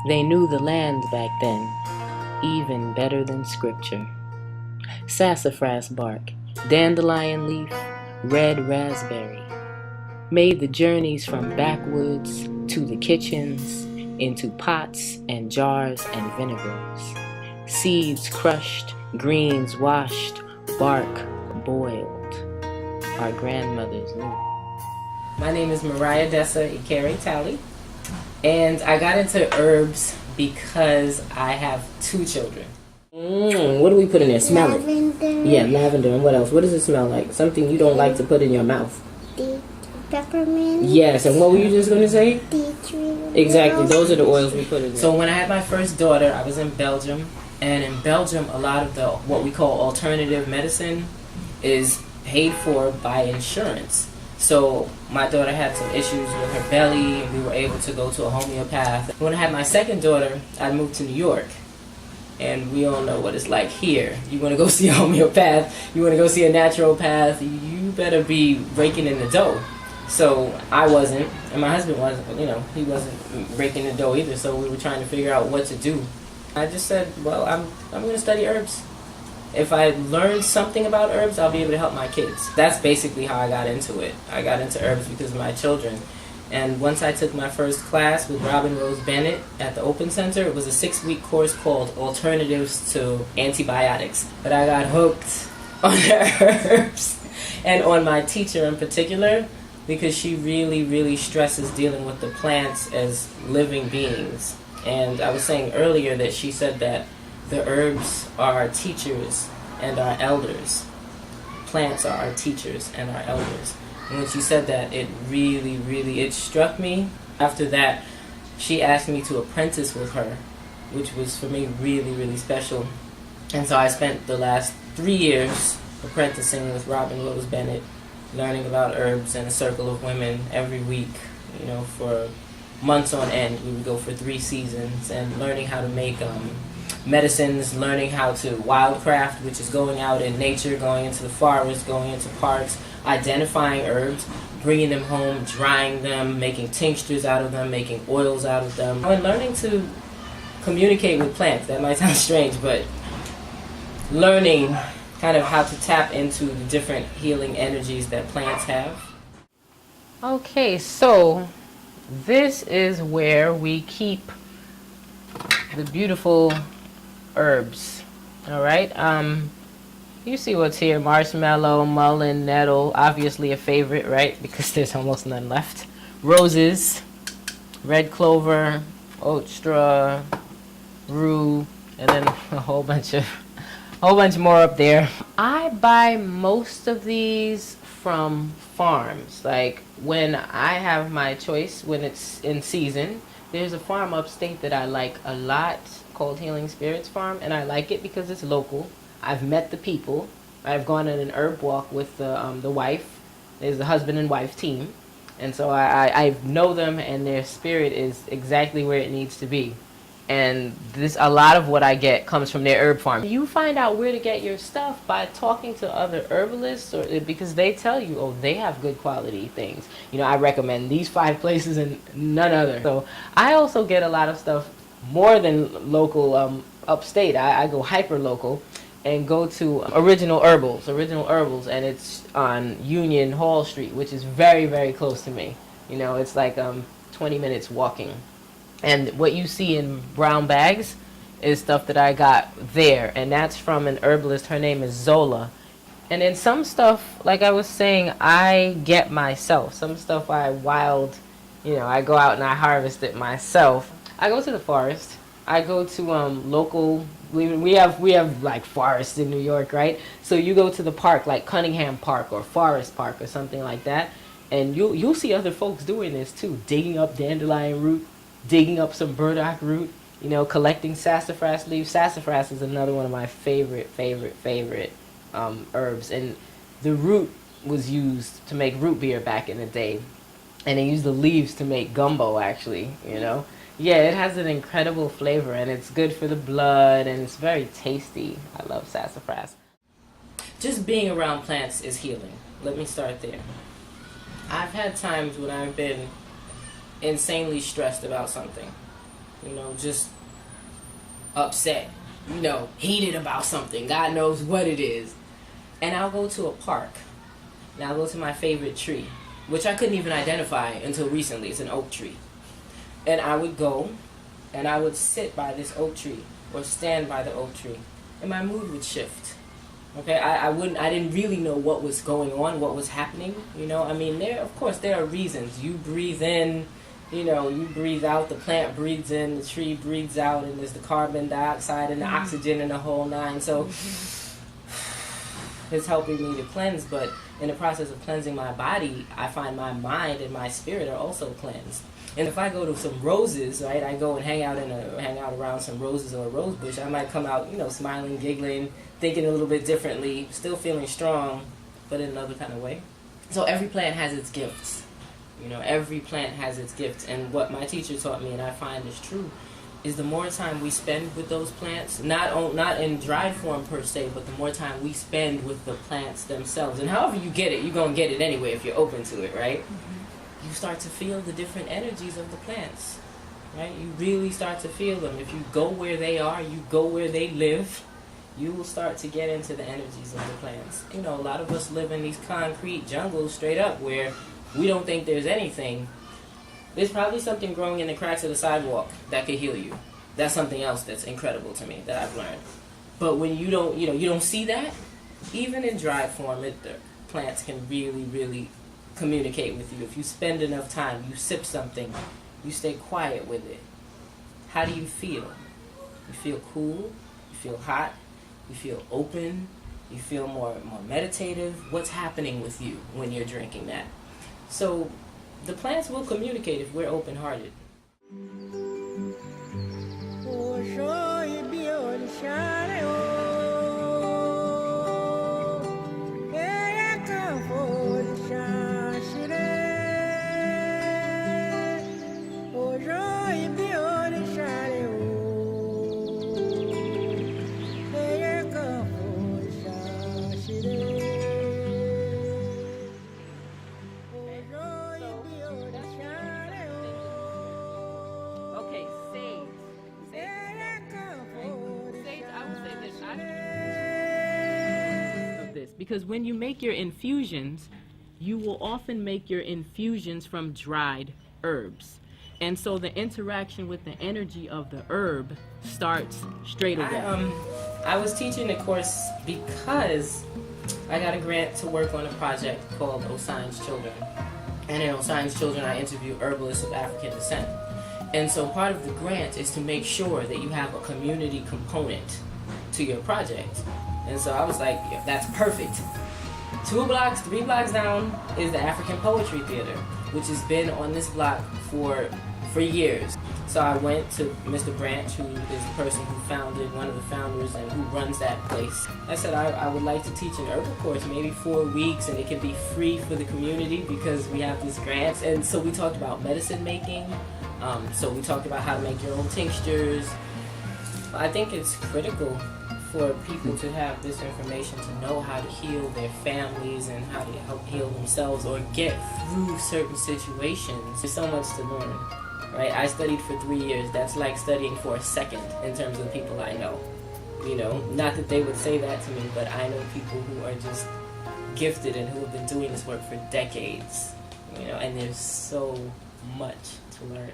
They knew the land back then, even better than scripture. Sassafras bark, dandelion leaf, red raspberry, made the journeys from backwoods to the kitchens, into pots and jars and vinegars. Seeds crushed, greens washed, bark boiled. Our grandmothers knew. My name is Mariah Dessa Ekere Tallie, and I got into herbs because I have 2 children. What do we put in there? Smell it. Lavender. Yeah, lavender. And what else? What does it smell like? Something you don't like to put in your mouth. Peppermint. Yes, and what were you just going to say? Tea tree. Exactly, those are the oils we put in there. So when I had my first daughter, I was in Belgium. And in Belgium, a lot of the what we call alternative medicine is paid for by insurance. So my daughter had some issues with her belly, and we were able to go to a homeopath. When I had my second daughter, I moved to New York. And we all know what it's like here. You want to go see a homeopath, you want to go see a naturopath, you better be raking in the dough. So I wasn't, and my husband wasn't, he wasn't raking the dough either, so we were trying to figure out what to do. I just said, well, I'm going to study herbs. If I learn something about herbs, I'll be able to help my kids. That's basically how I got into it. I got into herbs because of my children. And once I took my first class with Robin Rose Bennett at the Open Center, it was a 6-week course called Alternatives to Antibiotics. But I got hooked on the herbs and on my teacher in particular, because she really, really stresses dealing with the plants as living beings. And I was saying earlier that she said that the herbs are our teachers and our elders. Plants are our teachers and our elders. And when she said that, it really, really, it struck me. After that, she asked me to apprentice with her, which was for me really, really special. And so I spent the last 3 years apprenticing with Robin Rose Bennett, learning about herbs in a circle of women every week, for months on end. We would go for 3 seasons, and learning how to make medicines, learning how to wildcraft, which is going out in nature, going into the forest, going into parks, identifying herbs, bringing them home, drying them, making tinctures out of them, making oils out of them, and learning to communicate with plants. That might sound strange, but learning kind of how to tap into the different healing energies that plants have. Okay, so this is where we keep the beautiful herbs. All right. You see what's here: marshmallow, mullein, nettle, obviously a favorite, right? Because there's almost none left. Roses, red clover, oat straw, rue, and then a whole bunch more up there. I buy most of these from farms. Like when I have my choice, when it's in season, there's a farm upstate that I like a lot called Healing Spirits Farm, and I like it because it's local. I've met the people. I've gone on an herb walk with the wife. There's a husband and wife team, and so I know them, and their spirit is exactly where it needs to be. And a lot of what I get comes from their herb farm. You find out where to get your stuff by talking to other herbalists, or because they tell you, oh, they have good quality things. I recommend these 5 places and none other. So I also get a lot of stuff more than local upstate. I go hyper local and go to Original Herbals, and it's on Union Hall Street, which is very, very close to me. It's like 20 minutes walking. And what you see in brown bags is stuff that I got there, and that's from an herbalist. Her name is Zola. And then some stuff, like I was saying, I get myself. Some stuff I go out and I harvest it myself. I go to the forest. I go to local. We have like forests in New York, right? So you go to the park, like Cunningham Park or Forest Park or something like that, and you'll see other folks doing this too, digging up dandelion root, digging up some burdock root, collecting sassafras leaves. Sassafras is another one of my favorite herbs, and the root was used to make root beer back in the day, and they used the leaves to make gumbo actually, Yeah, it has an incredible flavor, and it's good for the blood, and it's very tasty. I love sassafras. Just being around plants is healing. Let me start there. I've had times when I've been insanely stressed about something. Just upset. Heated about something. God knows what it is. And I'll go to a park. And I'll go to my favorite tree, which I couldn't even identify until recently. It's an oak tree. And I would go and I would sit by this oak tree or stand by the oak tree, and my mood would shift. Okay, I didn't really know what was going on, what was happening. There are reasons. You breathe in, you breathe out, the plant breathes in, the tree breathes out, and there's the carbon dioxide and the oxygen and the whole nine. So it's helping me to cleanse, but in the process of cleansing my body, I find my mind and my spirit are also cleansed. And if I go to some roses, right, I go and hang out around some roses or a rose bush, I might come out, smiling, giggling, thinking a little bit differently, still feeling strong, but in another kind of way. So every plant has its gifts. Every plant has its gifts. And what my teacher taught me, and I find is true, is the more time we spend with those plants, not in dried form per se, but the more time we spend with the plants themselves. And however you get it, you're going to get it anyway if you're open to it, right? You start to feel the different energies of the plants, right? You really start to feel them. If you go where they are, you go where they live, you will start to get into the energies of the plants. A lot of us live in these concrete jungles straight up where we don't think there's anything. There's probably something growing in the cracks of the sidewalk that could heal you. That's something else that's incredible to me that I've learned. But when you don't see that, even in dry form, the plants can really, really communicate with you. If you spend enough time, you sip something, you stay quiet with it. How do you feel? You feel cool, you feel hot, you feel open, you feel more meditative. What's happening with you when you're drinking that? So the plants will communicate if we're open-hearted. Because when you make your infusions, you will often make your infusions from dried herbs. And so the interaction with the energy of the herb starts straight away. I was teaching the course because I got a grant to work on a project called Osein's Children. And in Osein's Children, I interview herbalists of African descent. And so part of the grant is to make sure that you have a community component to your project. And so I was like, yeah, that's perfect. 3 blocks down is the African Poetry Theater, which has been on this block for years. So I went to Mr. Branch, who is the person who founded, one of the founders, and who runs that place. I said I would like to teach an herbal course, maybe 4 weeks, and it can be free for the community because we have this grant. And so we talked about medicine making. So we talked about how to make your own tinctures. I think it's critical for people to have this information, to know how to heal their families and how to help heal themselves or get through certain situations. There's so much to learn, right? I studied for 3 years. That's like studying for a second in terms of the people I know. Not that they would say that to me, but I know people who are just gifted and who have been doing this work for decades, and there's so much to learn.